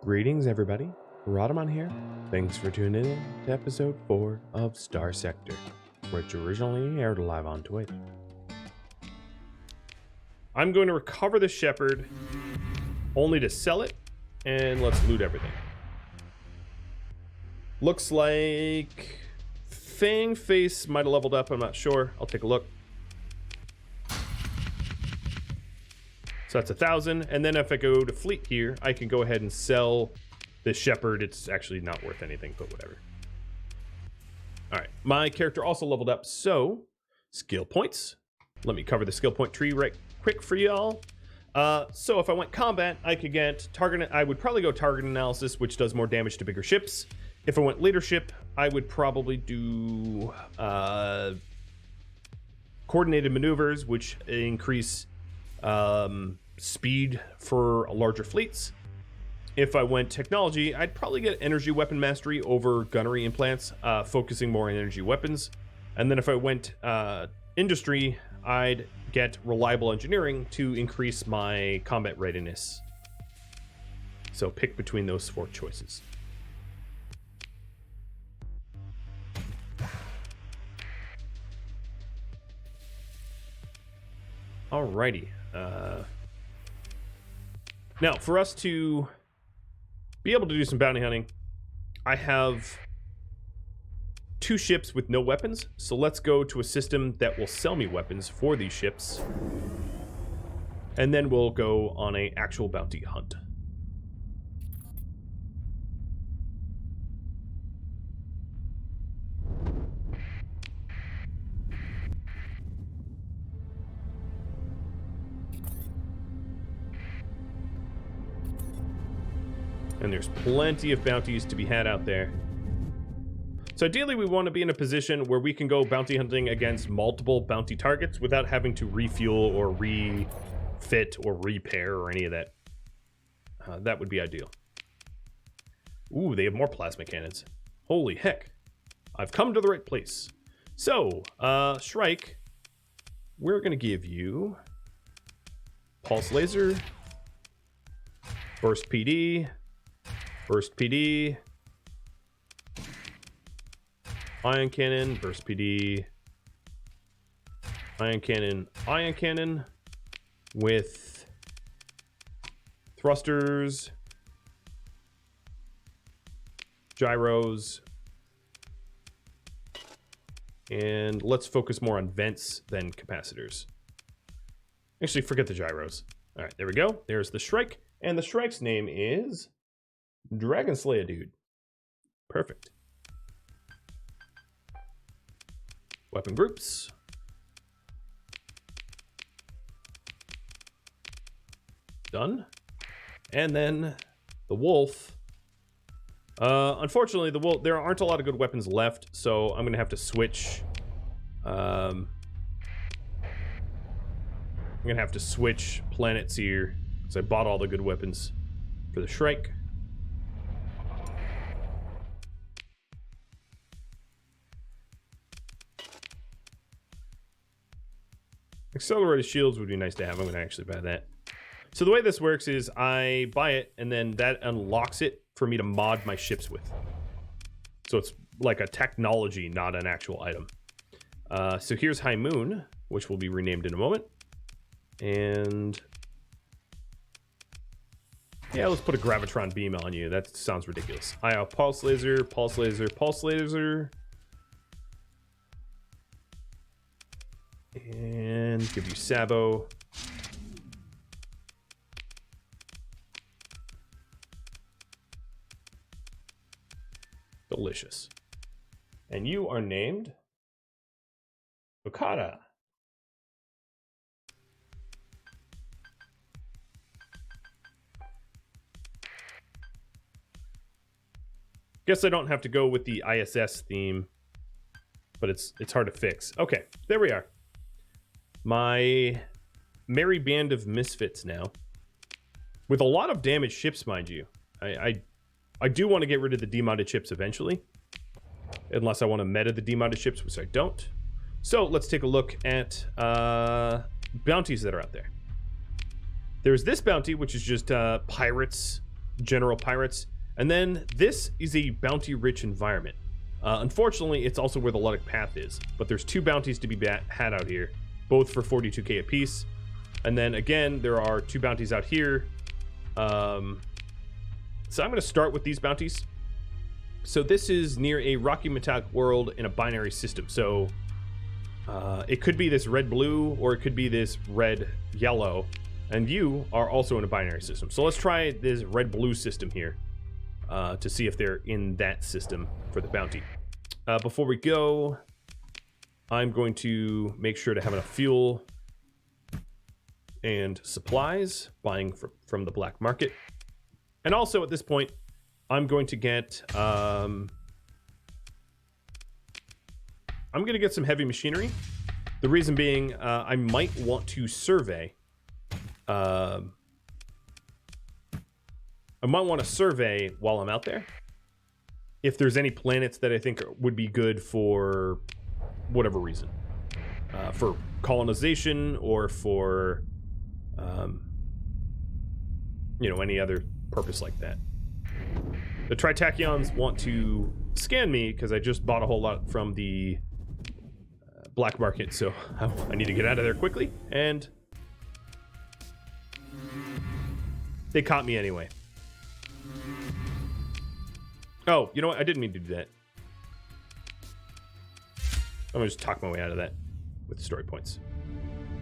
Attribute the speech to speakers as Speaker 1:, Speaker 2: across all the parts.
Speaker 1: Greetings, everybody. Rhadamant here. Thanks for tuning in to episode 4 of Starsector, which originally aired live on Twitch. I'm going to recover the shepherd, only to sell it, and let's loot everything. Looks like Fang Face might have leveled up, I'm not sure. I'll take a look. So that's 1,000, and then if I go to fleet here, I can go ahead and sell this shepherd. It's actually not worth anything, but whatever. All right, my character also leveled up, so skill points. Let me cover the skill point tree right quick for y'all. So if I went combat, I could get target. I would probably go target analysis, which does more damage to bigger ships. If I went leadership, I would probably do coordinated maneuvers, which increase speed for larger fleets. If I went technology, I'd probably get energy weapon mastery over gunnery implants, focusing more on energy weapons. And then if I went industry, I'd get reliable engineering to increase my combat readiness. So pick between those 4 choices. Alrighty. Now, for us to be able to do some bounty hunting, I have 2 ships with no weapons, so let's go to a system that will sell me weapons for these ships, and then we'll go on an actual bounty hunt. And there's plenty of bounties to be had out there. So ideally we want to be in a position where we can go bounty hunting against multiple bounty targets without having to refuel or refit or repair or any of that. That would be ideal. Ooh, they have more plasma cannons. Holy heck. I've come to the right place. So, Shrike, we're going to give you Pulse Laser, Burst PD, Burst PD, Ion Cannon, Burst PD, Ion Cannon with thrusters, gyros, and let's focus more on vents than capacitors. Actually, forget the gyros. All right, there we go. There's the Shrike, and the Shrike's name is Dragon Slayer Dude. Perfect. Weapon groups. Done. And then the wolf. Unfortunately, the wolf, there aren't a lot of good weapons left, so I'm going to have to switch. I'm going to have to switch planets here, because I bought all the good weapons for the Shrike. Accelerated shields would be nice to have. I'm going to actually buy that. So the way this works is I buy it, and then that unlocks it for me to mod my ships with. So it's like a technology, not an actual item. So here's High Moon, which will be renamed in a moment. And yeah, let's put a Gravitron beam on you. That sounds ridiculous. I have Pulse Laser, Pulse Laser, Pulse Laser. And give you Sabo. Delicious. And you are named Okada. Guess I don't have to go with the ISS theme, but it's hard to fix. Okay, there we are. My merry band of misfits now, with a lot of damaged ships, mind you. I do want to get rid of the demodded ships eventually, unless I want to meta the demodded ships, which I don't. So let's take a look at bounties that are out there. There's this bounty, which is just pirates general pirates. And then this is a bounty-rich environment. Unfortunately, it's also where the Luddic Path is. But there's 2 bounties to be had out here, both for 42k apiece. And then again, there are 2 bounties out here. So I'm going to start with these bounties. So this is near a rocky metallic world in a binary system. So it could be this red-blue, or it could be this red-yellow. And you are also in a binary system. So let's try this red-blue system here to see if they're in that system for the bounty. Before we go, I'm going to make sure to have enough fuel and supplies, buying from the black market. And also at this point, I'm going to get I'm going to get some heavy machinery. The reason being, I might want to survey. I might want to survey while I'm out there if there's any planets that I think would be good for whatever reason, for colonization or for you know, any other purpose like that. The Tritachyons want to scan me because I just bought a whole lot from the black market, so I need to get out of there quickly, and they caught me anyway. Oh, you know what? I didn't mean to do that. I'm gonna just talk my way out of that with story points.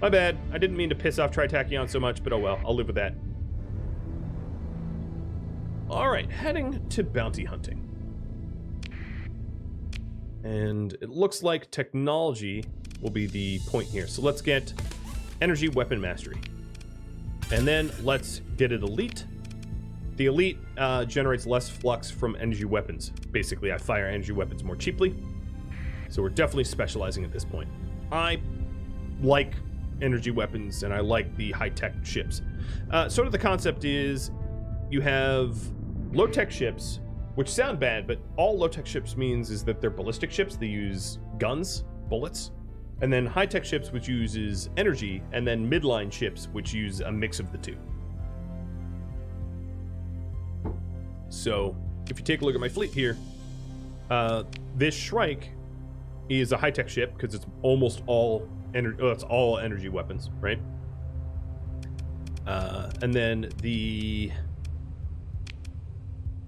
Speaker 1: My bad. I didn't mean to piss off Tritacyon so much, but oh well. I'll live with that. Alright, heading to bounty hunting. And it looks like technology will be the point here. So let's get energy weapon mastery. And then let's get it elite. The elite generates less flux from energy weapons. Basically, I fire energy weapons more cheaply. So we're definitely specializing at this point. I like energy weapons, and I like the high-tech ships. Sort of the concept is you have low-tech ships, which sound bad, but all low-tech ships means is that they're ballistic ships. They use guns, bullets. And then high-tech ships, which uses energy, and then midline ships, which use a mix of the two. So, if you take a look at my fleet here, this Shrike is a high-tech ship because it's almost all it's all energy weapons, right? And then the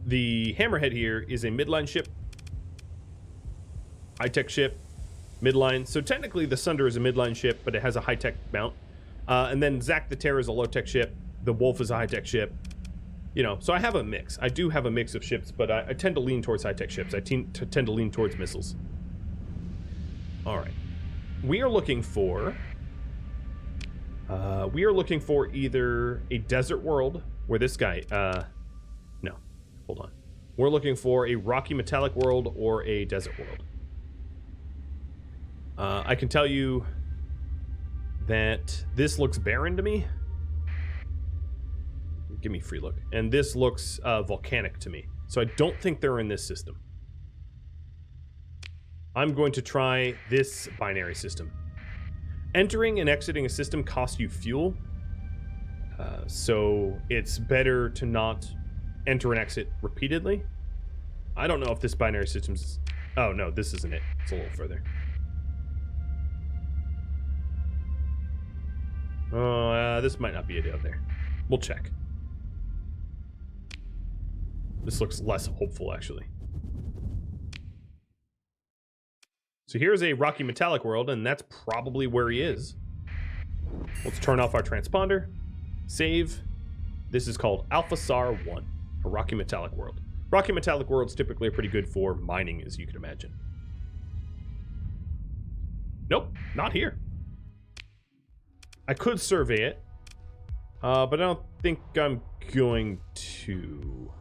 Speaker 1: Hammerhead here is a midline ship, high-tech ship, midline. So technically the Sunder is a midline ship, but it has a high-tech mount. And then Zack the Terror is a low-tech ship. The Wolf is a high-tech ship. You know, so I have a mix. I do have a mix of ships, but I tend to lean towards high-tech ships. I tend to lean towards missiles. All right. We are looking for either a desert world where this guy, no, hold on. We're looking for a rocky metallic world or a desert world. I can tell you that this looks barren to me. Give me free look. And this looks volcanic to me. So I don't think they're in this system. I'm going to try this binary system. Entering and exiting a system costs you fuel. So it's better to not enter and exit repeatedly. I don't know if this binary system's... Oh, no, this isn't it. It's a little further. Oh, this might not be it out there. We'll check. This looks less hopeful, actually. So here's a rocky metallic world, and that's probably where he is. Let's turn off our transponder. Save. This is called Alpha SAR 1, a rocky metallic world. Rocky metallic worlds typically are pretty good for mining, as you can imagine. Nope, not here. I could survey it, but I don't think I'm going to.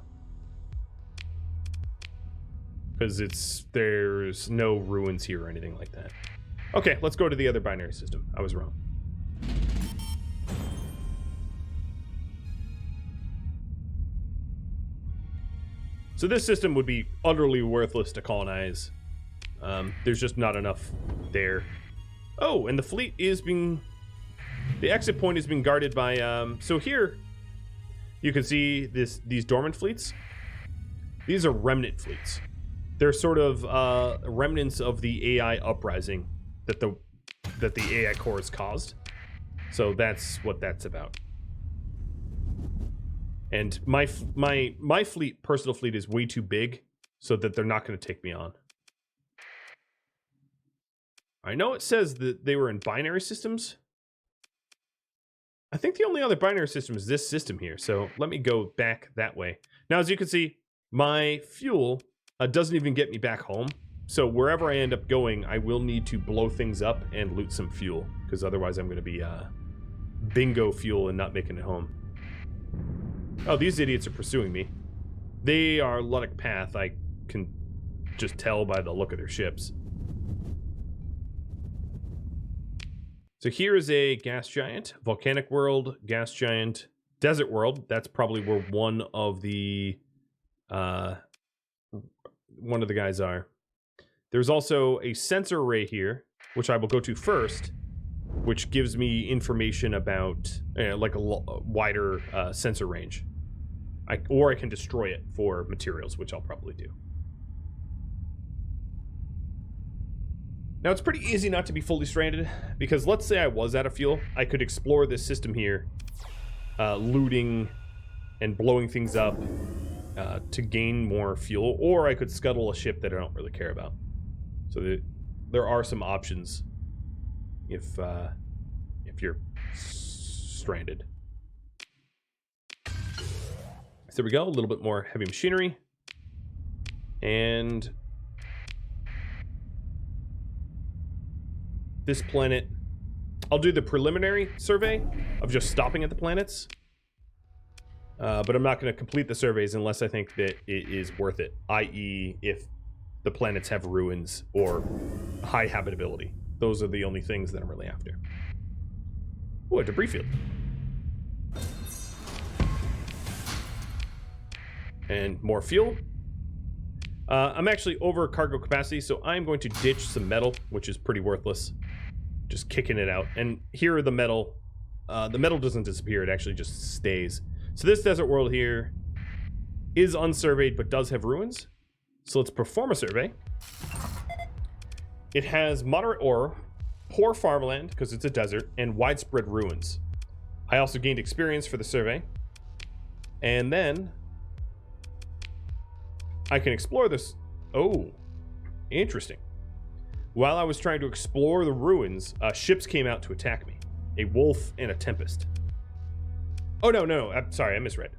Speaker 1: Because there's no ruins here or anything like that. Okay, let's go to the other binary system. I was wrong. So this system would be utterly worthless to colonize. There's just not enough there. Oh, and the fleet is being... The exit point is being guarded by... So here, you can see these dormant fleets. These are remnant fleets. They're sort of remnants of the AI uprising that the AI cores caused. So that's what that's about. And my fleet, personal fleet, is way too big so that they're not going to take me on. I know it says that they were in binary systems. I think the only other binary system is this system here. So let me go back that way. Now, as you can see, my fuel doesn't even get me back home. So wherever I end up going, I will need to blow things up and loot some fuel, because otherwise I'm going to be bingo fuel and not making it home. Oh, these idiots are pursuing me. They are Luddic Path. I can just tell by the look of their ships. So here is a gas giant, volcanic world, gas giant, desert world. That's probably where one of the guys are. There's also a sensor array here, which I will go to first, which gives me information about like a wider sensor range. Or I can destroy it for materials, which I'll probably do. Now, it's pretty easy not to be fully stranded, because let's say I was out of fuel. I could explore this system here, looting and blowing things up to gain more fuel, or I could scuttle a ship that I don't really care about. So there are some options if you're stranded. So there we go, a little bit more heavy machinery. And this planet, I'll do the preliminary survey of just stopping at the planets. But I'm not going to complete the surveys unless I think that it is worth it, i.e. if the planets have ruins or high habitability. Those are the only things that I'm really after. Oh, a debris field. And more fuel. I'm actually over cargo capacity, so I'm going to ditch some metal, which is pretty worthless. Just kicking it out. And here are the metal. The metal doesn't disappear, it actually just stays. So this desert world here is unsurveyed, but does have ruins. So let's perform a survey. It has moderate ore, poor farmland, because it's a desert, and widespread ruins. I also gained experience for the survey. And then I can explore this. Oh, interesting. While I was trying to explore the ruins, ships came out to attack me. A wolf and a tempest. Oh, no. I'm sorry, I misread.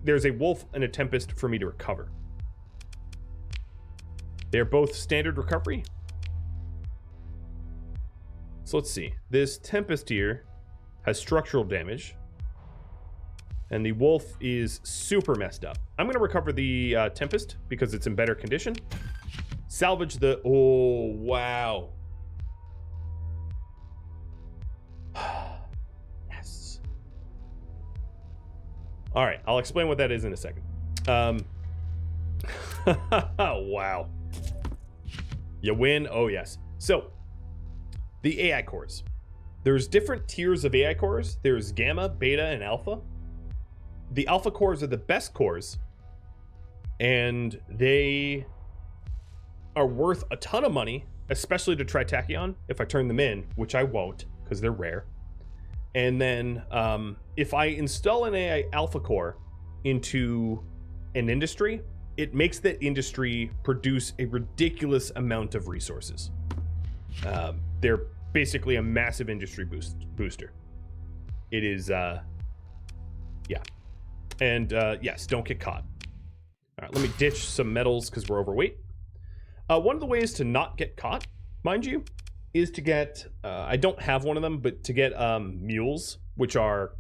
Speaker 1: There's a wolf and a tempest for me to recover. They're both standard recovery. So let's see. This tempest here has structural damage. And the wolf is super messed up. I'm going to recover the tempest because it's in better condition. Salvage the... Oh, wow. Yes. All right, I'll explain what that is in a second. Wow. You win? Oh, yes. So, the AI cores. There's different tiers of AI cores. There's Gamma, Beta, and Alpha. The Alpha cores are the best cores. And they are worth a ton of money, especially to Tritachyon, if I turn them in, which I won't, because they're rare. And then if I install an AI Alpha core into an industry, it makes that industry produce a ridiculous amount of resources. They're basically a massive industry booster. It is, yeah. And yes, don't get caught. All right, let me ditch some metals because we're overweight. One of the ways to not get caught, mind you, is to get, I don't have one of them, but to get mules, which are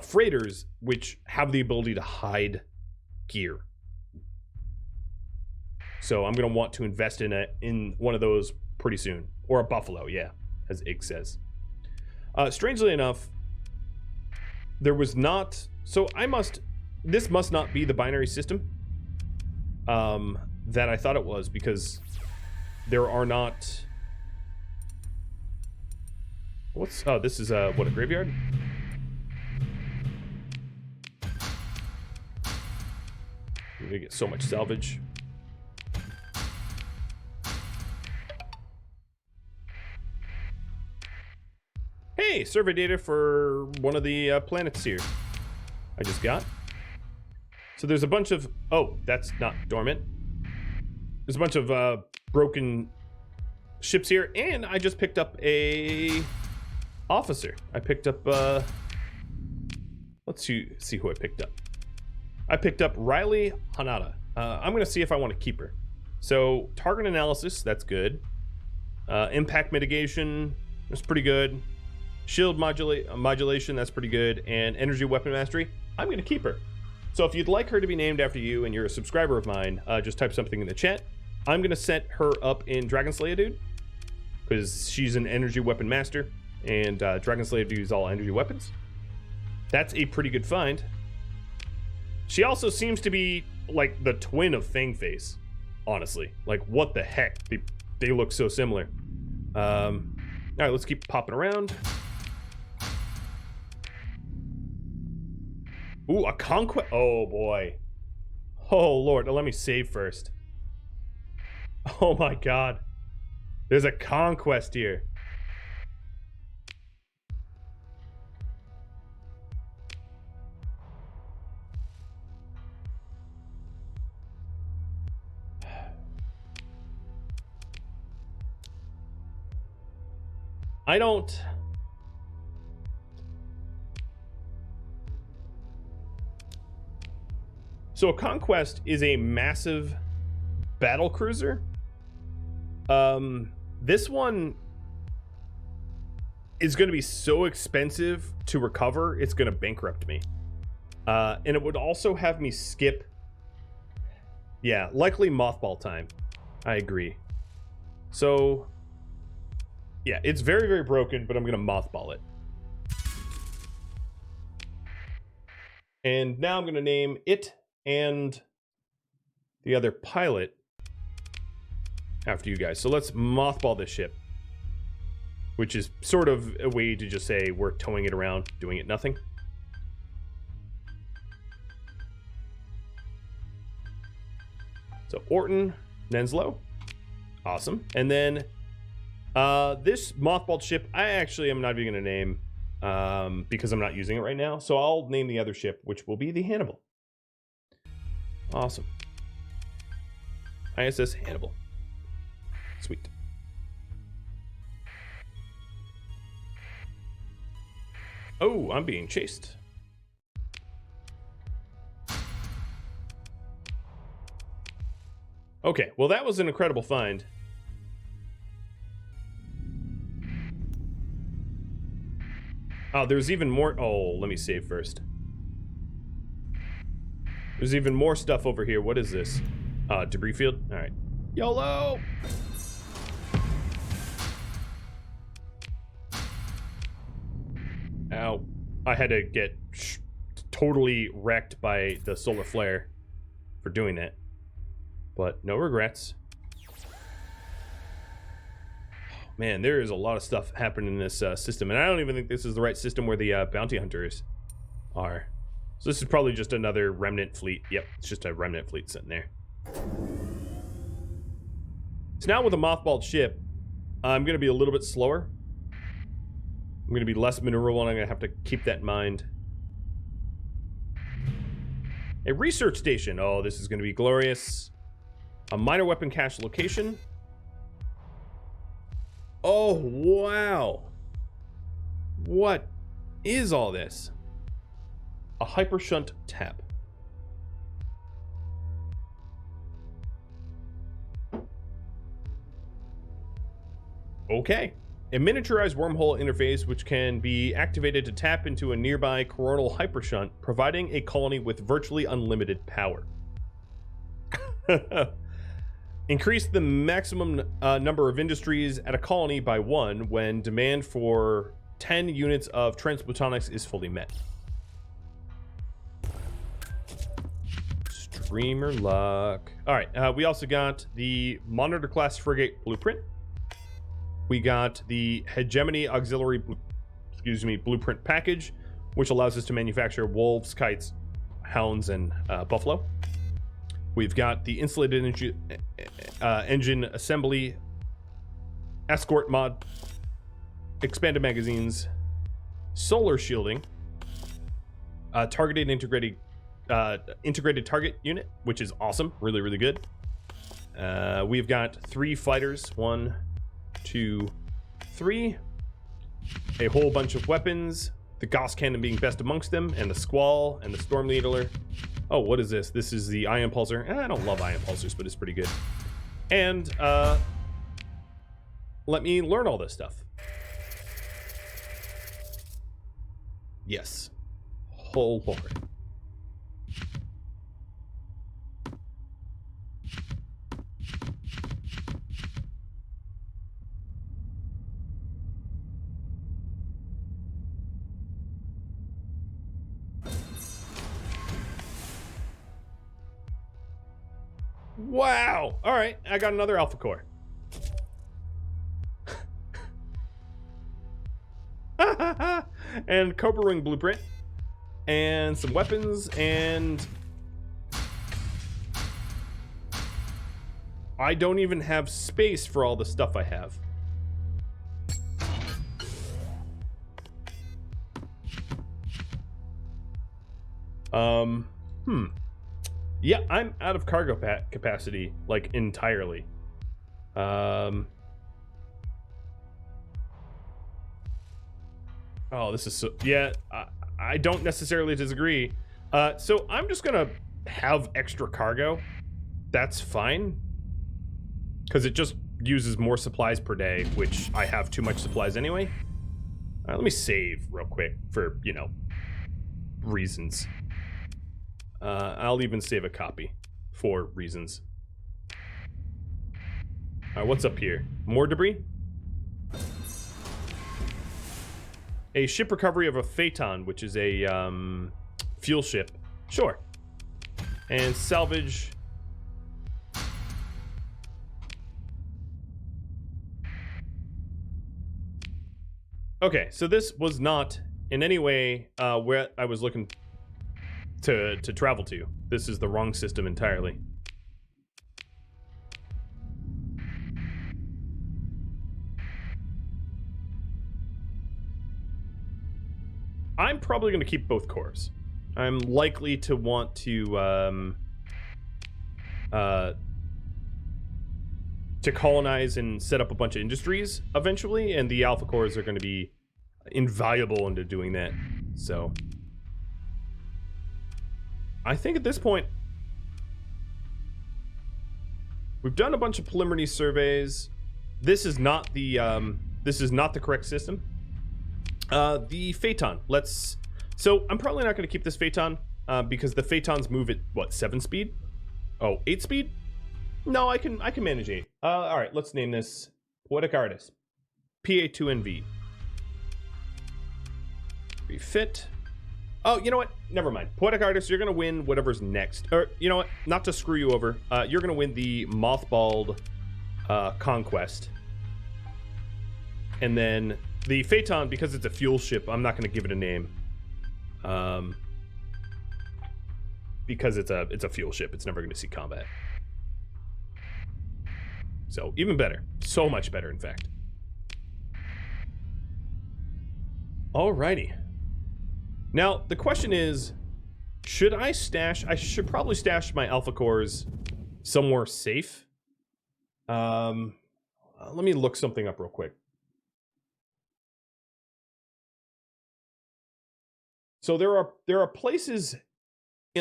Speaker 1: freighters, which have the ability to hide gear. So I'm going to want to invest in one of those pretty soon. Or a buffalo, yeah, as Ig says. Strangely enough, there was not... So this must not be the binary system that I thought it was, because there are not... Oh, this is, what, a graveyard? gonna get so much salvage. Hey, survey data for one of the planets here. I just got. So there's a bunch of, oh, that's not dormant. There's a bunch of broken ships here, and I just picked up a officer. I picked up, let's see who I picked up. I picked up Riley Hanada. I'm gonna see if I want to keep her. So target analysis, that's good. Impact mitigation, that's pretty good. Shield modulation, that's pretty good. And energy weapon mastery, I'm gonna keep her. So if you'd like her to be named after you and you're a subscriber of mine, just type something in the chat. I'm gonna set her up in Dragon Slayer Dude, because she's an energy weapon master, and Dragon Slayer Dude is all energy weapons. That's a pretty good find. She also seems to be like the twin of Fangface, honestly. Like, what the heck? They look so similar. All right, let's keep popping around. Ooh, a conquest. Oh, boy. Oh, Lord. Let me save first. Oh, my God. There's a conquest here. I don't... So a conquest is a massive battle cruiser. This one is going to be so expensive to recover, it's going to bankrupt me. And it would also have me skip... Yeah, likely mothball time. I agree. So... Yeah, it's very, very broken, but I'm going to mothball it. And now I'm going to name it and the other pilot after you guys. So let's mothball this ship, which is sort of a way to just say we're towing it around, doing it nothing. So Orton, Nenslow. Awesome. And then this mothballed ship, I actually am not even going to name because I'm not using it right now. So I'll name the other ship, which will be the Hannibal. Awesome. ISS Hannibal. Sweet. Oh, I'm being chased. Okay, well that was an incredible find. Oh, there's even more. Oh, let me save first. There's even more stuff over here. What is this? Debris field? All right. YOLO! Ow. I had to get totally wrecked by the solar flare for doing that. But no regrets. Man, there is a lot of stuff happening in this system, and I don't even think this is the right system where the bounty hunters are. So this is probably just another remnant fleet. Yep, it's just a remnant fleet sitting there. So now with a mothballed ship, I'm going to be a little bit slower. I'm going to be less maneuverable, and I'm going to have to keep that in mind. A research station. Oh, this is going to be glorious. A minor weapon cache location. Oh, wow. What is all this? A hypershunt tap. Okay. A miniaturized wormhole interface which can be activated to tap into a nearby coronal hypershunt, providing a colony with virtually unlimited power. Increase the maximum number of industries at a colony by 1 when demand for 10 units of transplutonics is fully met. Streamer luck. All right, we also got the Monitor class frigate blueprint. We got the Hegemony auxiliary, blueprint package, which allows us to manufacture wolves, kites, hounds, and buffalo. We've got the insulated engine assembly, escort mod, expanded magazines, solar shielding, targeted integrated target unit, which is awesome, really good. We've got 3 fighters, 1, 2, 3, a whole bunch of weapons, the Gauss cannon being best amongst them, and the Squall and the Storm Needler. Oh, what is this? This is the Ion Pulsar. I don't love Ion Pulsars, but it's pretty good. And let me learn all this stuff. Yes. Oh, Lord. Wow. All right. I got another Alpha Core. And Cobra Ring blueprint. And some weapons. And I don't even have space for all the stuff I have. Yeah, I'm out of cargo capacity, like, entirely. Oh, this is so... Yeah, I don't necessarily disagree. So I'm just gonna have extra cargo. That's fine. Because it just uses more supplies per day, which I have too much supplies anyway. All right, let me save real quick for, you know, reasons. I'll even save a copy for reasons. All right, what's up here? More debris? A ship recovery of a Phaeton, which is a fuel ship. Sure. And salvage. Okay, so this was not in any way where I was looking to travel to. This is the wrong system entirely. I'm probably going to keep both cores. I'm likely to want to colonize and set up a bunch of industries eventually, and the Alpha Cores are going to be invaluable into doing that. So I think at this point we've done a bunch of preliminary surveys. This is not the correct system. The Phaeton. So I'm probably not going to keep this Phaeton because the Phaetons move at what, 7 speed? Oh, 8 speed? No, I can manage 8. All right, let's name this Poetic Artist. PA2NV. Refit. Oh, you know what? Never mind. Poetic Artist, you're going to win whatever's next. Or, you know what? Not to screw you over. You're going to win the Mothballed Conquest. And then the Phaeton, because it's a fuel ship, I'm not going to give it a name. Because it's a fuel ship. It's never going to see combat. So, even better. So much better, in fact. Alrighty. Now, the question is, should I stash... I should probably stash my Alpha Cores somewhere safe. Let me look something up real quick. So there are places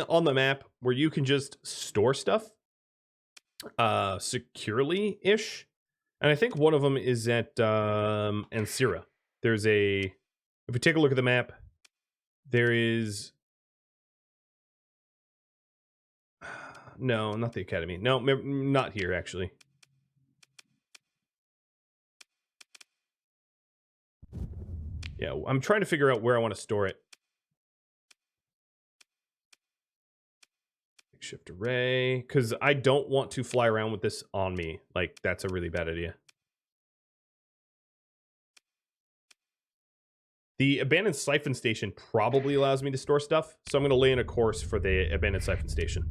Speaker 1: on the map where you can just store stuff securely-ish. And I think one of them is at Ansira. There's a... If we take a look at the map, there is... No, not the Academy. No, not here, actually. Yeah, I'm trying to figure out where I want to store it. Shift array, because I don't want to fly around with this on me. Like, that's a really bad idea. The abandoned siphon station probably allows me to store stuff, so I'm going to lay in a course for the abandoned siphon station.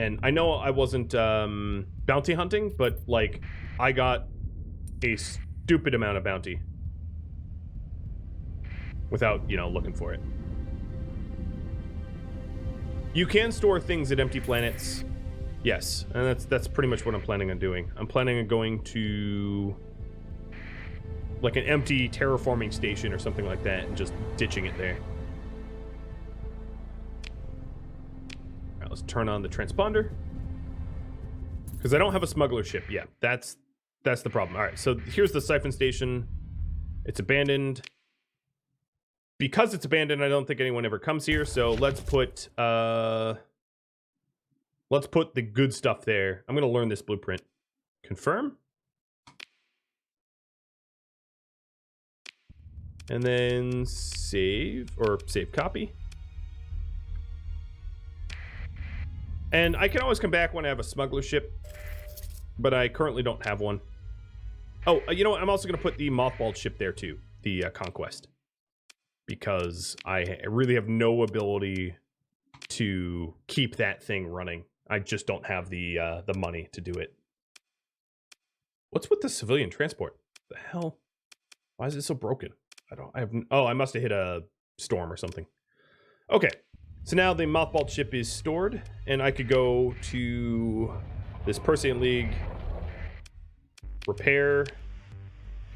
Speaker 1: And I know I wasn't bounty hunting, but like I got a stupid amount of bounty without, you know, looking for it. You can store things at empty planets. Yes, and that's pretty much what I'm planning on doing. I'm planning on going to like an empty terraforming station or something like that and just ditching it there. All right, let's turn on the transponder. Because I don't have a smuggler ship yet. That's the problem. All right, so here's the siphon station. It's abandoned. Because it's abandoned, I don't think anyone ever comes here, so let's put the good stuff there. I'm gonna learn this blueprint. Confirm. And then save, or save copy. And I can always come back when I have a smuggler ship, but I currently don't have one. Oh, you know what? I'm also gonna put the mothballed ship there too, the Conquest. Because I really have no ability to keep that thing running. I just don't have the money to do it. What's with the civilian transport? The hell? Why is it so broken? Oh, I must have hit a storm or something. Okay, so now the mothballed ship is stored, and I could go to this Persean League, repair,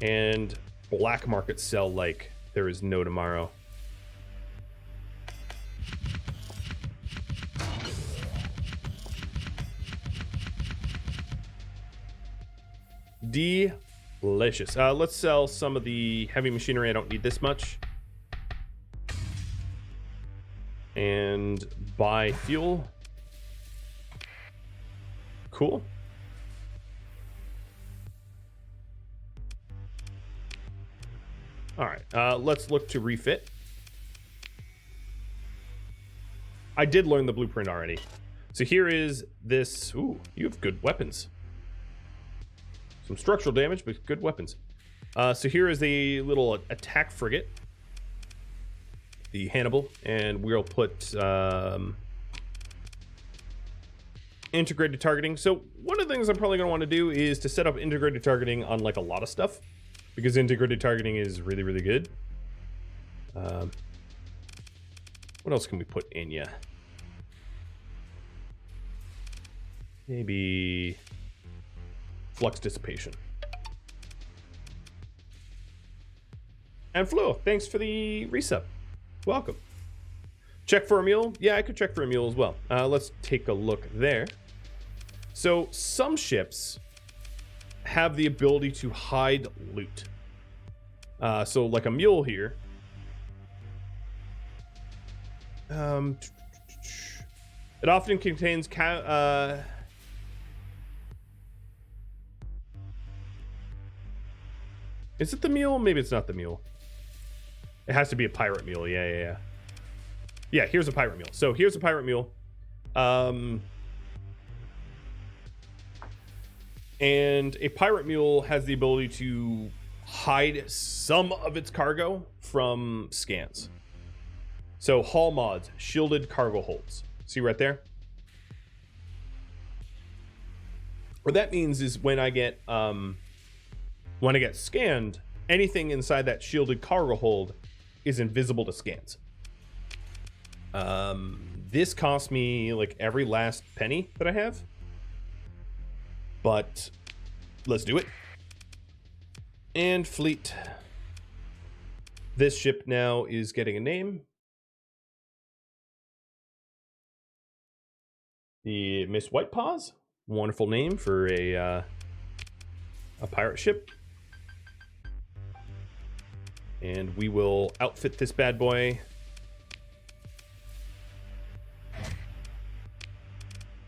Speaker 1: and black market sell like there is no tomorrow. Delicious. Let's sell some of the heavy machinery. I don't need this much. And buy fuel. Cool. All right, let's look to refit. I did learn the blueprint already. So here is this. Ooh, you have good weapons. Some structural damage, but good weapons. So here is a little attack frigate. The Hannibal. And we'll put integrated targeting. So one of the things I'm probably going to want to do is to set up integrated targeting on like a lot of stuff. Because integrated targeting is really, really good. What else can we put in ya? Maybe flux dissipation. And Flo, thanks for the resub. Welcome. Check for a mule? Yeah, I could check for a mule as well. Let's take a look there. So some ships have the ability to hide loot. So like a mule here. It often contains is it the mule? Maybe it's not the mule. It has to be a pirate mule. Yeah. Yeah, here's a pirate mule. So here's a pirate mule. And a pirate mule has the ability to hide some of its cargo from scans. So hull mods, shielded cargo holds. See right there? What that means is when I get scanned, anything inside that shielded cargo hold is invisible to scans. This cost me like every last penny that I have. But let's do it. And fleet. This ship now is getting a name. The Miss White Paws. Wonderful name for a pirate ship. And we will outfit this bad boy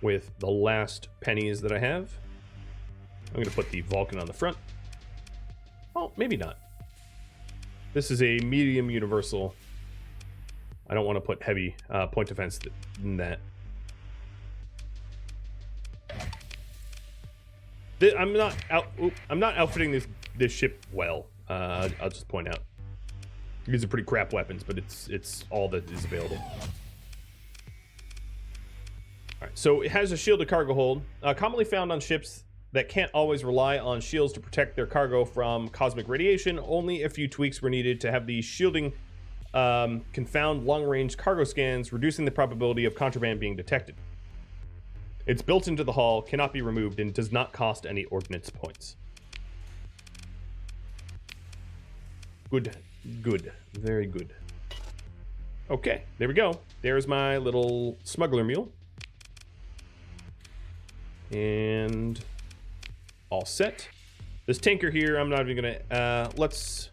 Speaker 1: with the last pennies that I have. I'm going to put the Vulcan on the front. Oh, maybe not. This is a medium universal. I don't want to put heavy point defense in that. I'm not outfitting this ship well. I'll just point out. These are pretty crap weapons, but it's all that is available. All right, So it has a shielded cargo hold, commonly found on ships that can't always rely on shields to protect their cargo from cosmic radiation. Only a few tweaks were needed to have the shielding confound long-range cargo scans, reducing the probability of contraband being detected. It's built into the hull, cannot be removed, and does not cost any ordnance points. Good. Good. Very good. Okay, there we go. There's my little smuggler mule. And all set. This tanker here, I'm not even gonna, let's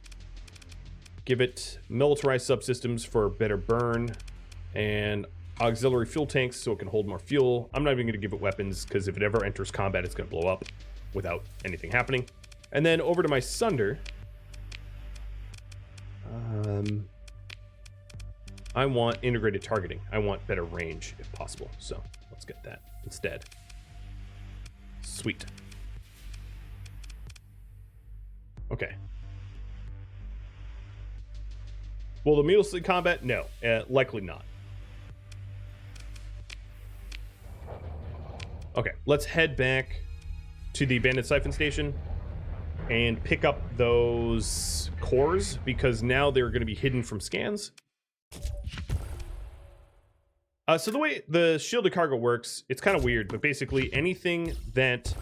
Speaker 1: give it militarized subsystems for better burn and auxiliary fuel tanks so it can hold more fuel. I'm not even gonna give it weapons because if it ever enters combat, it's gonna blow up without anything happening. And then over to my Sunder. I want integrated targeting. I want better range if possible. So let's get that instead. Sweet. Okay. Will the mule see combat? No, likely not. Okay, let's head back to the abandoned siphon station and pick up those cores because now they're going to be hidden from scans. So the way the shielded cargo works, it's kind of weird, but basically anything that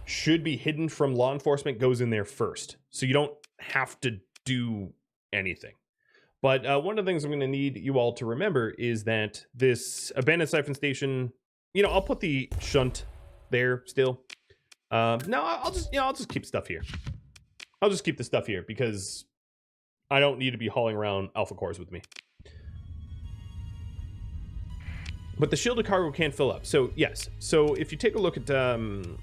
Speaker 1: should be hidden from law enforcement goes in there first. So you don't have to do anything. But one of the things I'm going to need you all to remember is that this abandoned siphon station, you know, I'll put the shunt there still. No, I'll just keep stuff here. I'll just keep the stuff here because I don't need to be hauling around alpha cores with me. But the shielded cargo can fill up. So yes. So if you take a look at on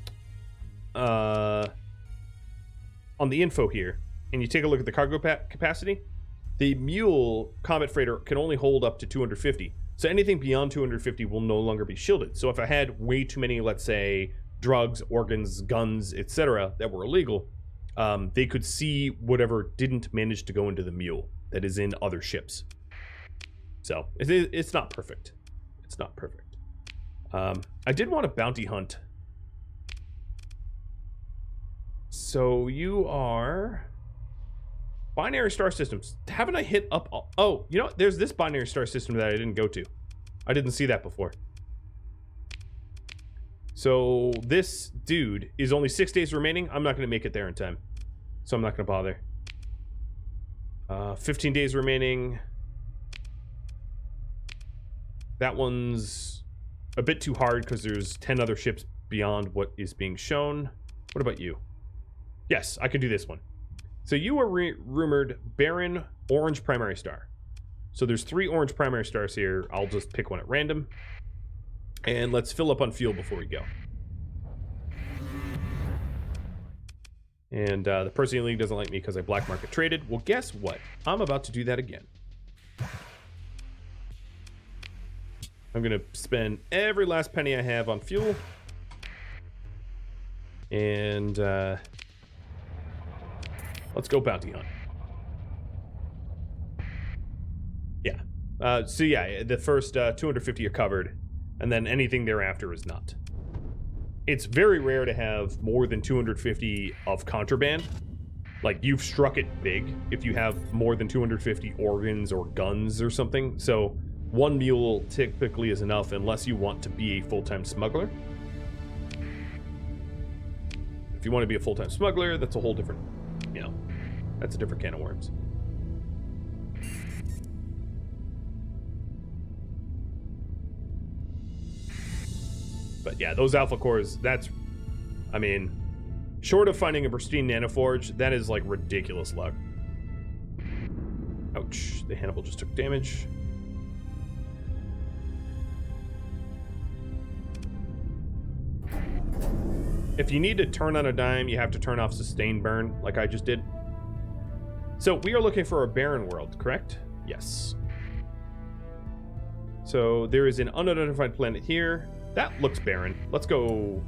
Speaker 1: the info here, and you take a look at the cargo capacity, the mule combat freighter can only hold up to 250. So anything beyond 250 will no longer be shielded. So if I had way too many, let's say, drugs, organs, guns, etc., that were illegal, they could see whatever didn't manage to go into the mule that is in other ships. So it's not perfect. It's not perfect. I did want a bounty hunt. So you are binary star systems. Haven't I hit up all? Oh, you know what? There's this binary star system that I didn't go to. I didn't see that before. So this dude is only 6 days remaining. I'm not going to make it there in time. So I'm not going to bother. 15 days remaining. That one's a bit too hard because there's 10 other ships beyond what is being shown. What about you? Yes, I could do this one. So you are rumored barren orange primary star. So there's 3 orange primary stars here. I'll just pick one at random. And let's fill up on fuel before we go. And the person in the league doesn't like me because I black market traded. Well, guess what? I'm about to do that again. I'm going to spend every last penny I have on fuel. And let's go bounty hunt. Yeah. So yeah, the first 250 are covered. And then anything thereafter is not. It's very rare to have more than 250 of contraband. Like, you've struck it big if you have more than 250 organs or guns or something. So one mule typically is enough unless you want to be a full-time smuggler. If you want to be a full-time smuggler, that's a whole different, you know, that's a different can of worms. But yeah, those alpha cores, that's, I mean, short of finding a pristine nanoforge, that is like ridiculous luck. Ouch, the Hannibal just took damage. If you need to turn on a dime, you have to turn off sustained burn, like I just did. So we are looking for a barren world, correct? Yes. So there is an unidentified planet here. That looks barren. Let's go.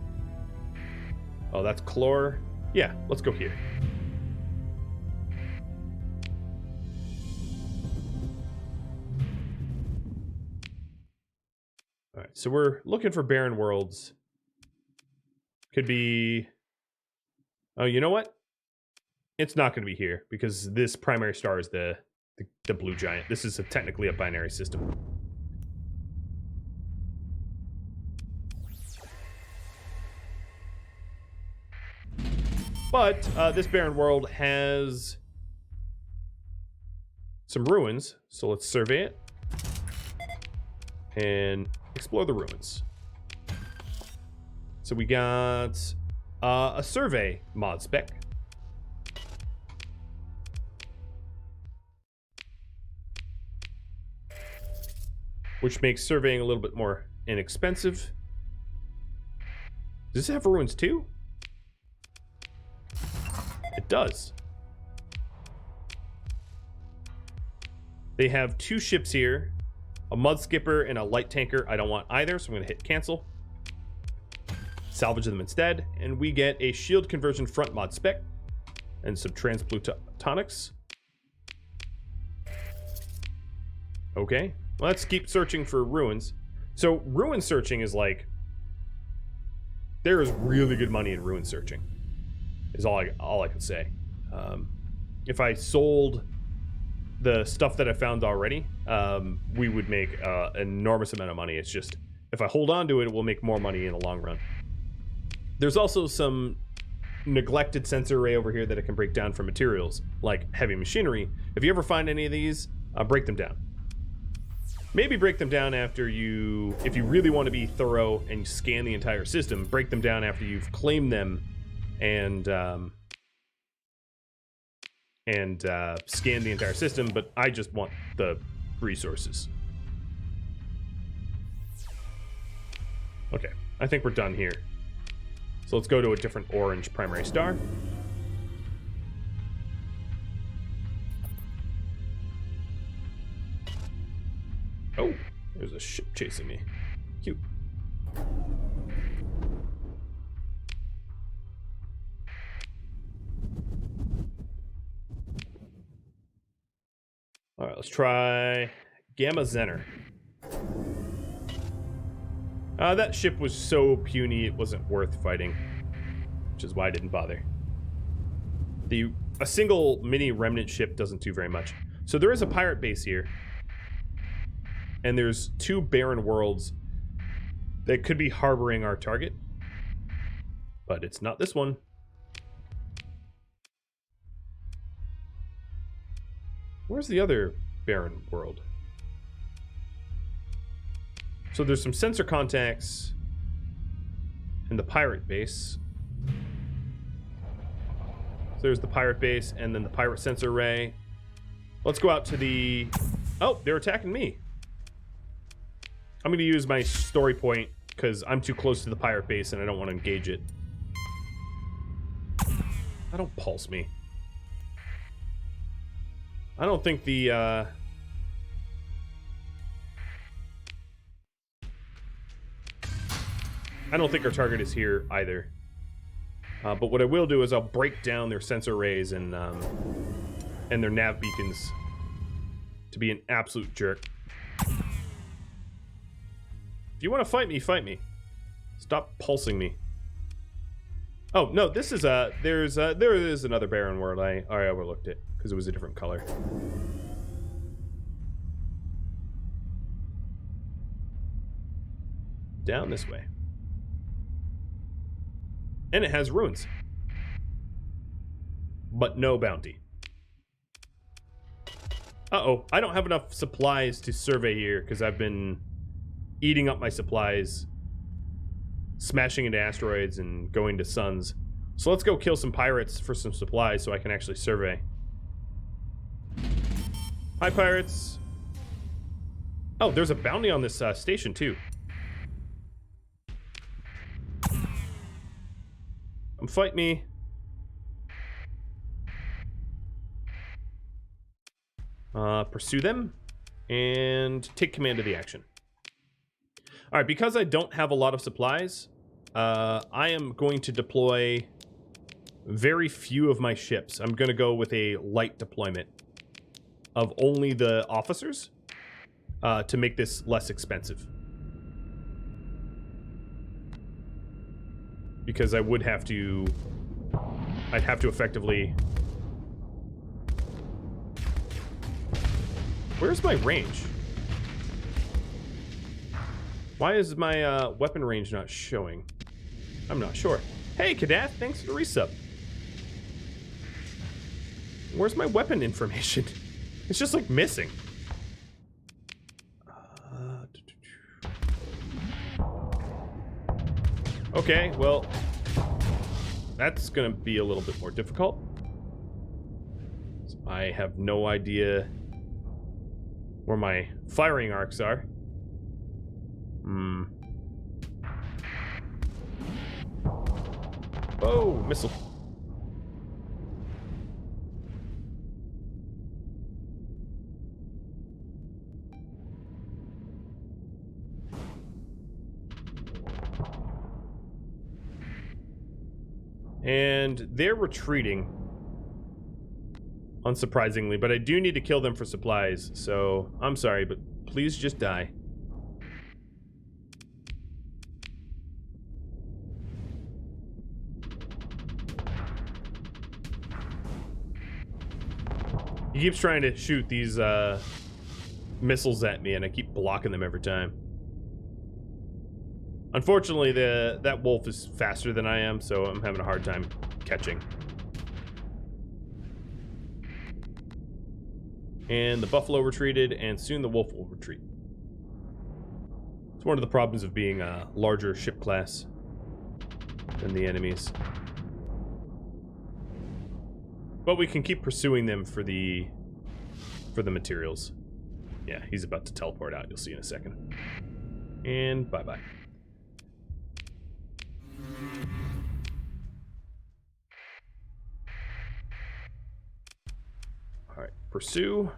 Speaker 1: Oh, that's Chlor. Yeah, let's go here. All right, so we're looking for barren worlds. Could be... Oh, you know what? It's not going to be here, because this primary star is the blue giant. This is technically a binary system. But this barren world has some ruins, so let's survey it and explore the ruins. So we got a survey mod spec. Which makes surveying a little bit more inexpensive. Does this have ruins too? It does. They have 2 ships here, a mud skipper and a light tanker. I don't want either, so I'm going to hit cancel. Salvage them instead, and we get a shield conversion front mod spec and some transplutonics. Okay, well, let's keep searching for ruins. So ruin searching is like, there is really good money in ruin searching, is all I can say. If I sold the stuff that I found already, we would make an enormous amount of money. It's just, if I hold on to it, we'll make more money in the long run. There's also some neglected sensor array over here that it can break down for materials, like heavy machinery. If you ever find any of these, break them down. Maybe break them down after you, if you really want to be thorough and you scan the entire system, break them down after you've claimed them and scan the entire system, but I just want the resources. Okay, I think we're done here. So let's go to a different orange primary star. Oh, there's a ship chasing me. Cute. All right, let's try Gamma Zener. That ship was so puny it wasn't worth fighting, which is why I didn't bother. A single mini remnant ship doesn't do very much. So there is a pirate base here, and there's 2 barren worlds that could be harboring our target, but it's not this one. Where's the other barren world? So there's some sensor contacts in the pirate base. So there's the pirate base and then the pirate sensor array. Let's go out to the... Oh, they're attacking me. I'm going to use my story point because I'm too close to the pirate base and I don't want to engage it. I don't pulse me. I don't think the... I don't think our target is here either. But what I will do is I'll break down their sensor arrays and their nav beacons to be an absolute jerk. If you want to fight me, fight me. Stop pulsing me. Oh no, this is there is another barren world. I overlooked it because it was a different color. Down this way. And it has ruins. But no bounty. Uh-oh, I don't have enough supplies to survey here because I've been eating up my supplies, smashing into asteroids and going to suns. So let's go kill some pirates for some supplies so I can actually survey. Hi, pirates. Oh, there's a bounty on this station too. Fight me. Pursue them and take command of the action. All right, because I don't have a lot of supplies, I am going to deploy very few of my ships. I'm going to go with a light deployment of only the officers to make this less expensive. because I would have to... I'd have to effectively... Where's my range? Why is my weapon range not showing? I'm not sure. Hey, Kadath, thanks for the resub. Where's my weapon information? It's just like missing. Okay, well, that's gonna be a little bit more difficult. So I have no idea where my firing arcs are. Oh, missile. And they're retreating, unsurprisingly, but I do need to kill them for supplies, so I'm sorry, but please just die. He keeps trying to shoot these missiles at me, and I keep blocking them every time. Unfortunately, that wolf is faster than I am, so I'm having a hard time catching. And the buffalo retreated, and soon the wolf will retreat. It's one of the problems of being a larger ship class than the enemies. But we can keep pursuing them for the materials. Yeah, he's about to teleport out. You'll see in a second. And bye-bye. Alright, pursue.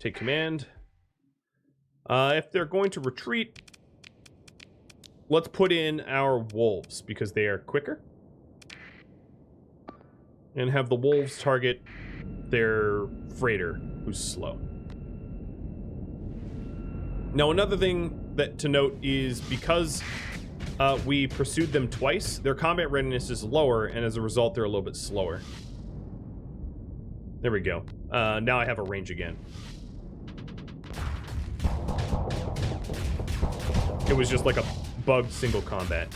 Speaker 1: Take command. If they're going to retreat, let's put in our wolves, because they are quicker. And have the wolves target their freighter, who's slow. Now, another thing to note is because we pursued them twice, their combat readiness is lower, and as a result, they're a little bit slower. There we go. Now I have a range again. It was just like a bugged single combat.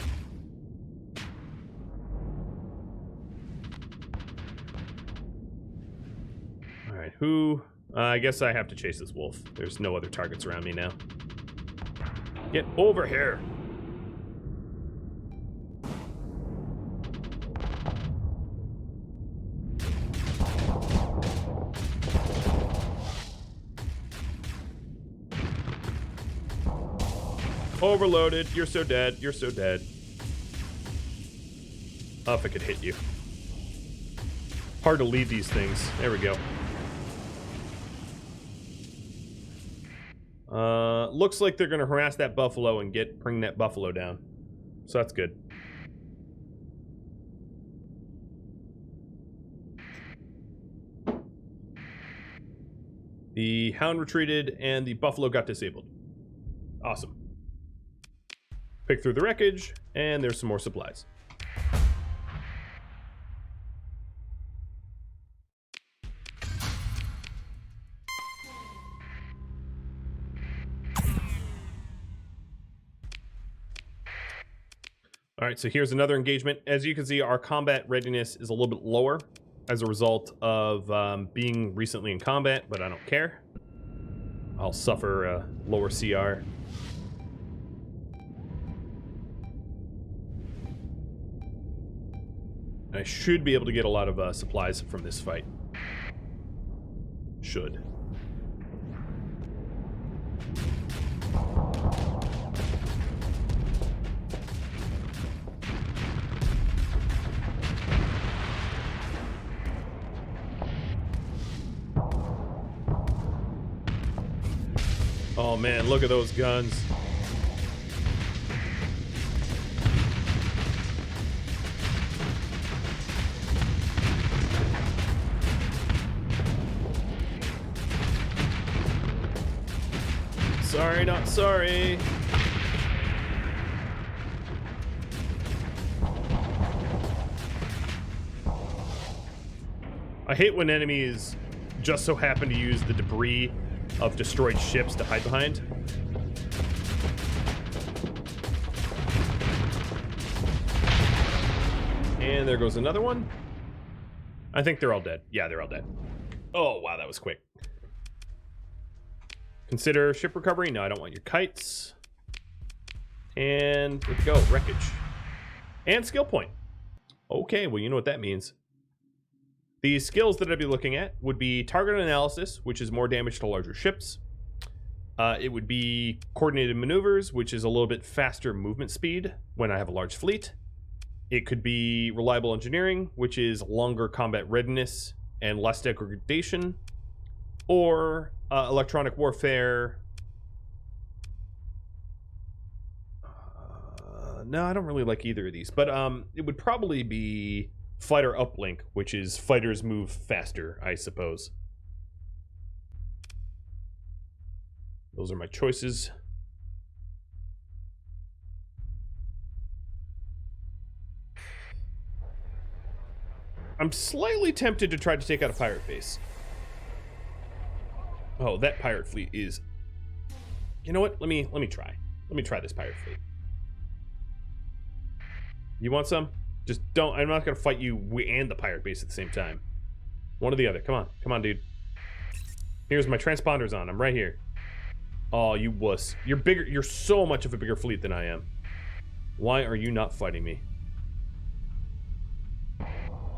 Speaker 1: Alright, who... I guess I have to chase this wolf. There's no other targets around me now. Get over here! Overloaded. You're so dead. You're so dead. Oh, if I could hit you. Hard to lead these things. There we go. Looks like they're going to harass that buffalo and bring that buffalo down. So that's good. The hound retreated and the buffalo got disabled. Awesome. Pick through the wreckage, and there's some more supplies. All right, so here's another engagement. As you can see, our combat readiness is a little bit lower as a result of being recently in combat, but I don't care. I'll suffer a lower CR. I should be able to get a lot of supplies from this fight. Should. Oh man, look at those guns. Sorry, not sorry. hate when enemies just so happen to use the debris of destroyed ships to hide behind. And there goes another one. I think they're all dead. Yeah, they're all dead. Oh, wow, that was quick. Consider ship recovery. No, I don't want your kites. And let's go. Wreckage. And skill point. Okay, well, you know what that means. The skills that I'd be looking at would be target analysis, which is more damage to larger ships. It would be coordinated maneuvers, which is a little bit faster movement speed when I have a large fleet. It could be reliable engineering, which is longer combat readiness and less degradation. Or electronic warfare. No, I don't really like either of these, but it would probably be fighter uplink, which is fighters move faster, I suppose. Those are my choices. I'm slightly tempted to try to take out a pirate base. Oh, that pirate fleet is... You know what? Let me try. Let me try this pirate fleet. You want some? Just don't... I'm not going to fight you and the pirate base at the same time. One or the other. Come on. Come on, dude. Here's my transponders on. I'm right here. Oh, you wuss. You're bigger. You're so much of a bigger fleet than I am. Why are you not fighting me?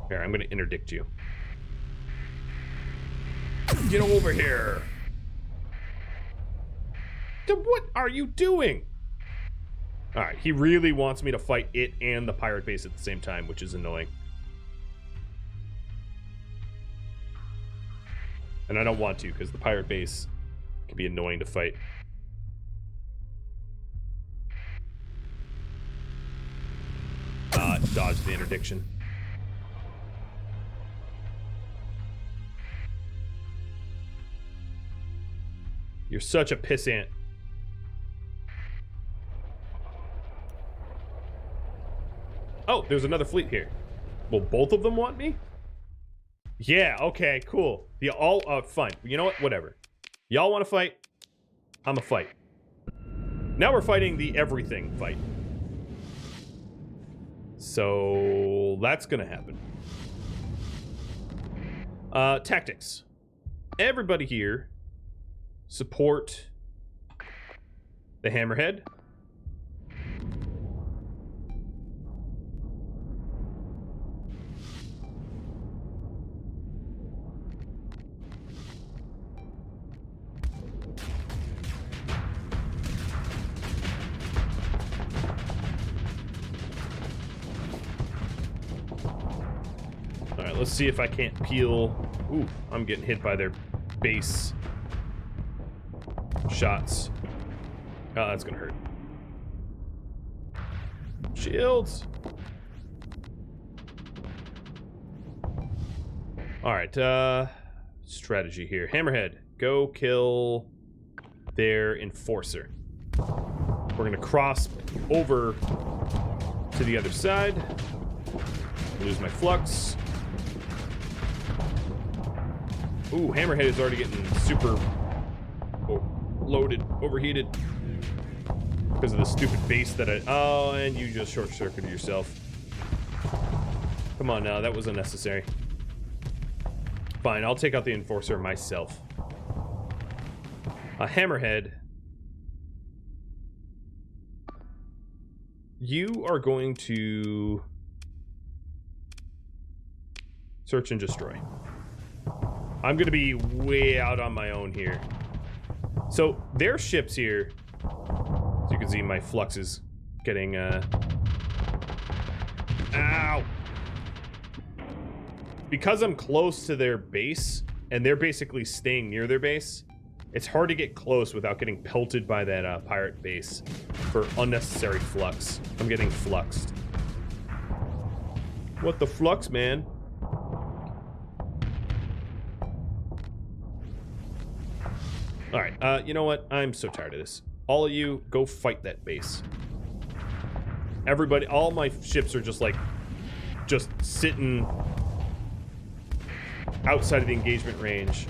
Speaker 1: Here, I'm going to interdict you. Get over here. What are you doing? Alright, he really wants me to fight it and the pirate base at the same time, which is annoying. And I don't want to, because the pirate base can be annoying to fight. Dodge the interdiction. You're such a pissant. Oh, there's another fleet here. Will both of them want me? Yeah, okay, cool. Fine. You know what? Whatever. Y'all want to fight? I'm a fight. Now we're fighting the everything fight. So that's gonna happen. Tactics. Everybody here support the hammerhead. Alright, let's see if I can't peel. Ooh, I'm getting hit by their base shots. Oh, that's gonna hurt. Shields. Alright, strategy here. Hammerhead, go kill their enforcer. We're gonna cross over to the other side. Lose my flux. Ooh, Hammerhead is already getting super loaded, overheated. Because of the stupid base that I... Oh, and you just short-circuited yourself. Come on now, that was unnecessary. Fine, I'll take out the enforcer myself. A Hammerhead. You are going to... search and destroy. I'm going to be way out on my own here. So, their ships here... As you can see, my flux is getting, Ow! Because I'm close to their base, and they're basically staying near their base, it's hard to get close without getting pelted by that, pirate base for unnecessary flux. I'm getting fluxed. What the flux, man? Alright, you know what? I'm so tired of this. All of you, go fight that base. Everybody, all my ships are just like, just sitting outside of the engagement range,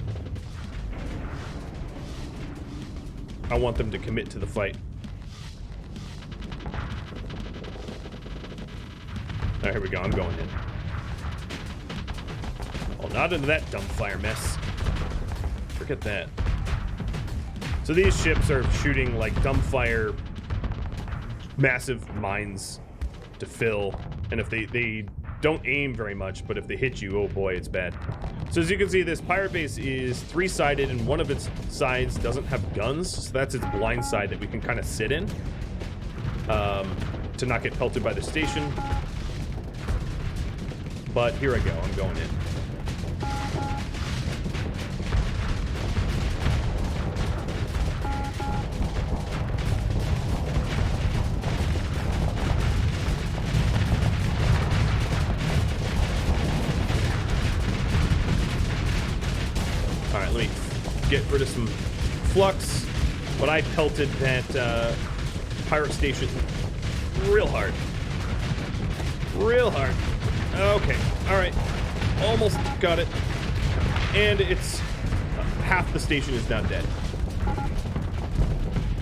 Speaker 1: I want them to commit to the fight. All right, here we go. I'm going in. Oh, not into that dumbfire mess. Forget that. So these ships are shooting like dumbfire, massive mines to fill, and if they don't aim very much, but if they hit you, oh boy, it's bad. So as you can see, this pirate base is three-sided, and one of its sides doesn't have guns, so that's its blind side that we can kind of sit in to not get pelted by the station. But here I go, I'm going in. Alright, let me get rid of some flux, but I pelted that pirate station real hard. Real hard. Okay, alright. Almost got it. And it's half the station is now dead.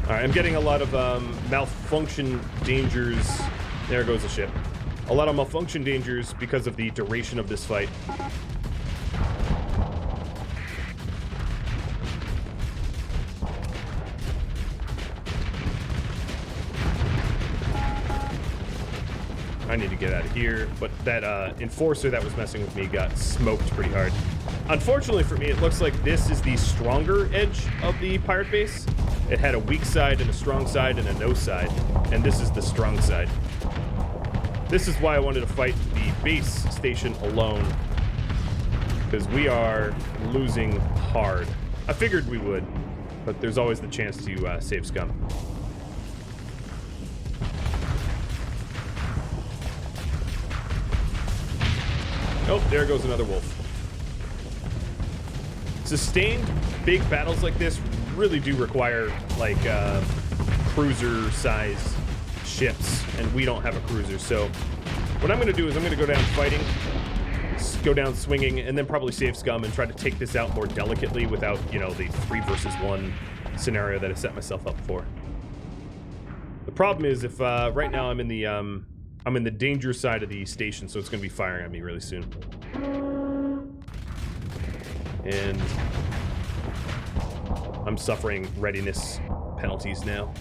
Speaker 1: Alright, I'm getting a lot of malfunction dangers. There goes the ship. A lot of malfunction dangers because of the duration of this fight. I need to get out of here, but that enforcer that was messing with me got smoked pretty hard. Unfortunately for me, it looks like this is the stronger edge of the pirate base. It had a weak side and a strong side and a no side, and this is the strong side. This is why I wanted to fight the base station alone, because we are losing hard. I figured we would, but there's always the chance to save scum. Oh, there goes another wolf. Sustained big battles like this really do require, like, cruiser-size ships, and we don't have a cruiser, so what I'm going to do is I'm going to go down fighting, go down swinging, and then probably save scum and try to take this out more delicately without, you know, the 3 versus 1 scenario that I set myself up for. The problem is if, right now I'm in the danger side of the station, so it's going to be firing at me really soon. And I'm suffering readiness penalties now.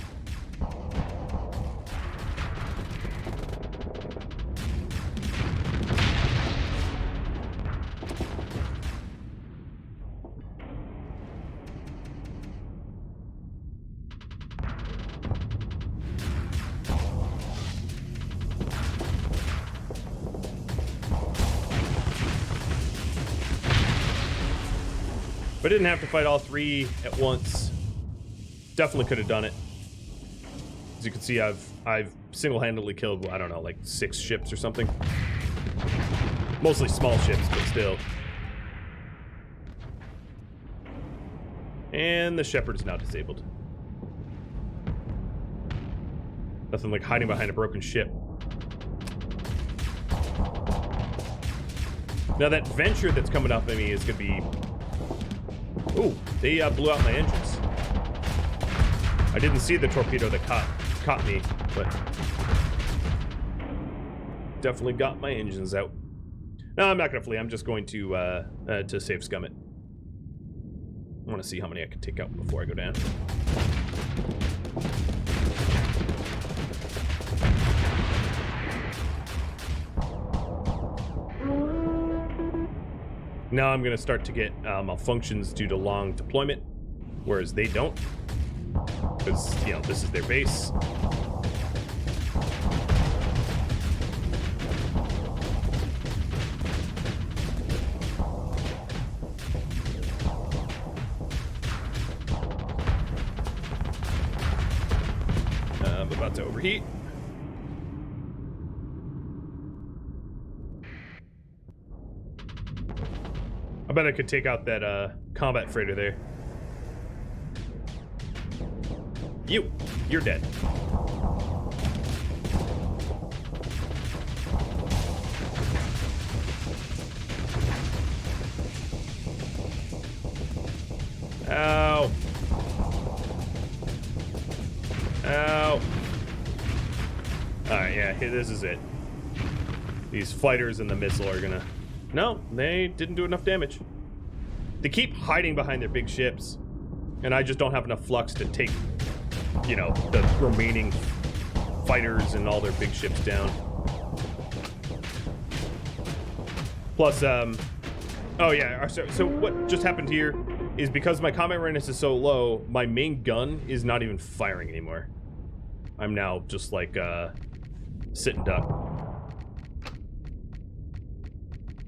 Speaker 1: But I didn't have to fight all 3 at once. Definitely could have done it. As you can see, I've single-handedly killed, I don't know, like 6 ships or something. Mostly small ships, but still. And the shepherd is now disabled. Nothing like hiding behind a broken ship. Now that venture that's coming up at me is gonna be... Ooh, they blew out my engines. I didn't see the torpedo that caught me, but definitely got my engines out. No, I'm not gonna flee. I'm just going to save scum it. I want to see how many I can take out before I go down. Now I'm going to start to get malfunctions due to long deployment, whereas they don't, because, you know, this is their base. I'm about to overheat. I bet I could take out that combat freighter there. You're dead. Ow. Ow. Alright, yeah, this is it. These fighters and the missile are gonna... No, they didn't do enough damage. They keep hiding behind their big ships, and I just don't have enough flux to take, you know, the remaining fighters and all their big ships down. Plus, oh yeah, so what just happened here is because my combat readiness is so low, my main gun is not even firing anymore. I'm now just like, sitting duck.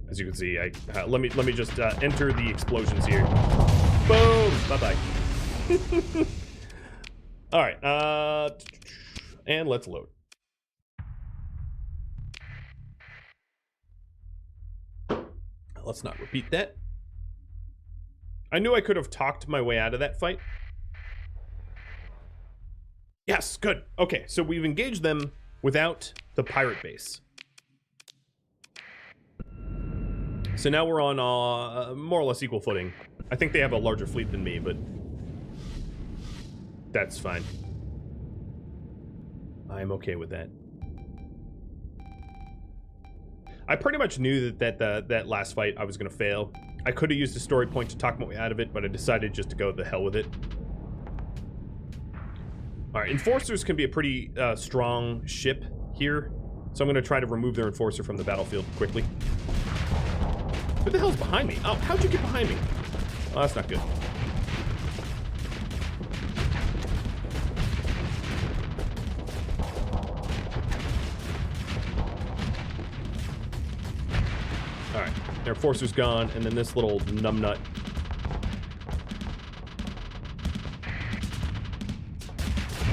Speaker 1: As you can see, let me just enter the explosions here. Boom! Bye-bye. Alright, and let's load. Let's not repeat that. I knew I could have talked my way out of that fight. Yes, good. Okay, so we've engaged them without the pirate base. So now we're on more or less equal footing. I think they have a larger fleet than me, but that's fine. I'm okay with that. I pretty much knew that last fight I was going to fail. I could have used a story point to talk my way out of it, but I decided just to go the hell with it. Alright, enforcers can be a pretty strong ship here, so I'm going to try to remove their enforcer from the battlefield quickly. Who the hell's behind me? Oh, how'd you get behind me? Oh, that's not good. Alright, their enforcer's gone, and then this little numbnut.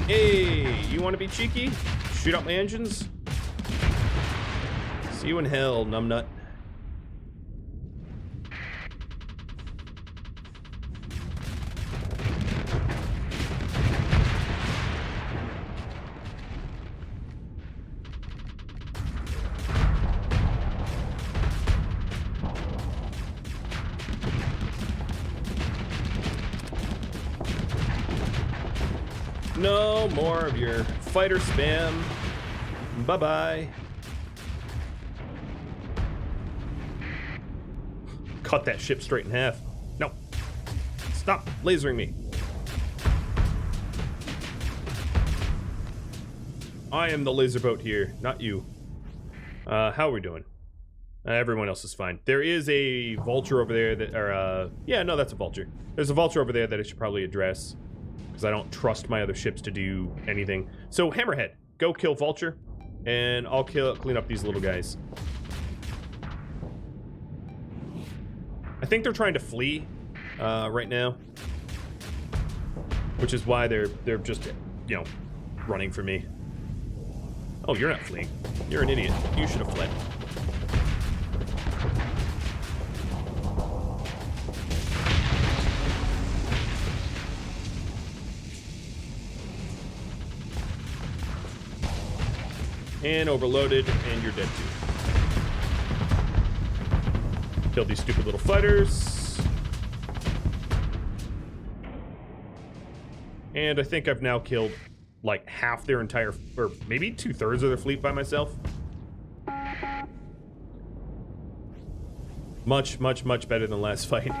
Speaker 1: Hey, you want to be cheeky? Shoot out my engines? See you in hell, numbnut. No more of your fighter spam. Bye-bye. Cut that ship straight in half. No. Stop lasering me. I am the laser boat here, not you. How are we doing? Everyone else is fine. There is a vulture over there that, or, yeah, no, that's a vulture. There's a vulture over there that I should probably address, because I don't trust my other ships to do anything. So, Hammerhead, go kill Vulture, and I'll clean up these little guys. I think they're trying to flee right now, which is why they're just, you know, running for me. Oh, you're not fleeing. You're an idiot. You should have fled. And overloaded, and you're dead too. Kill these stupid little fighters. And I think I've now killed like half their entire, or maybe 2/3 of their fleet by myself. Much, much, much better than last fight.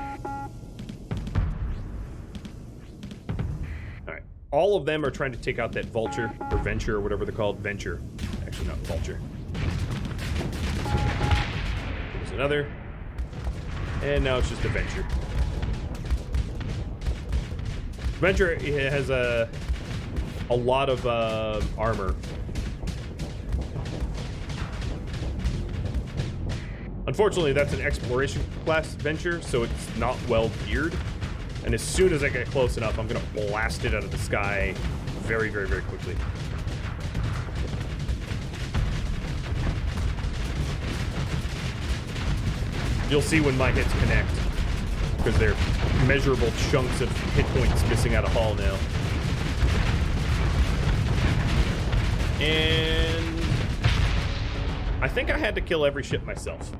Speaker 1: Alright. All of them are trying to take out that vulture, or venture, or whatever they're called. Venture. Actually, not vulture. There's another. And now it's just a venture. Venture has a lot of armor. Unfortunately, that's an exploration class venture, so it's not well geared. And as soon as I get close enough, I'm gonna blast it out of the sky very, very, very quickly. You'll see when my hits connect, because they're measurable chunks of hit points missing out of hull now. And I think I had to kill every ship myself.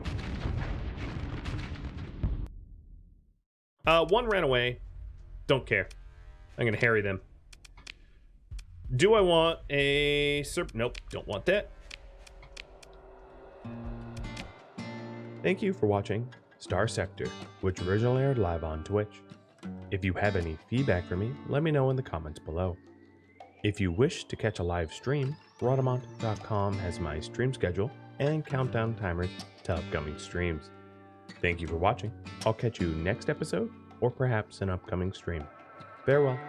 Speaker 1: One ran away. Don't care. I'm gonna harry them. Do I want a serp? Nope, don't want that. Thank you for watching Starsector, which originally aired live on Twitch. If you have any feedback for me, let me know in the comments below. If you wish to catch a live stream, Rhadamant.com has my stream schedule and countdown timers to upcoming streams. Thank you for watching. I'll catch you next episode or perhaps an upcoming stream. Farewell.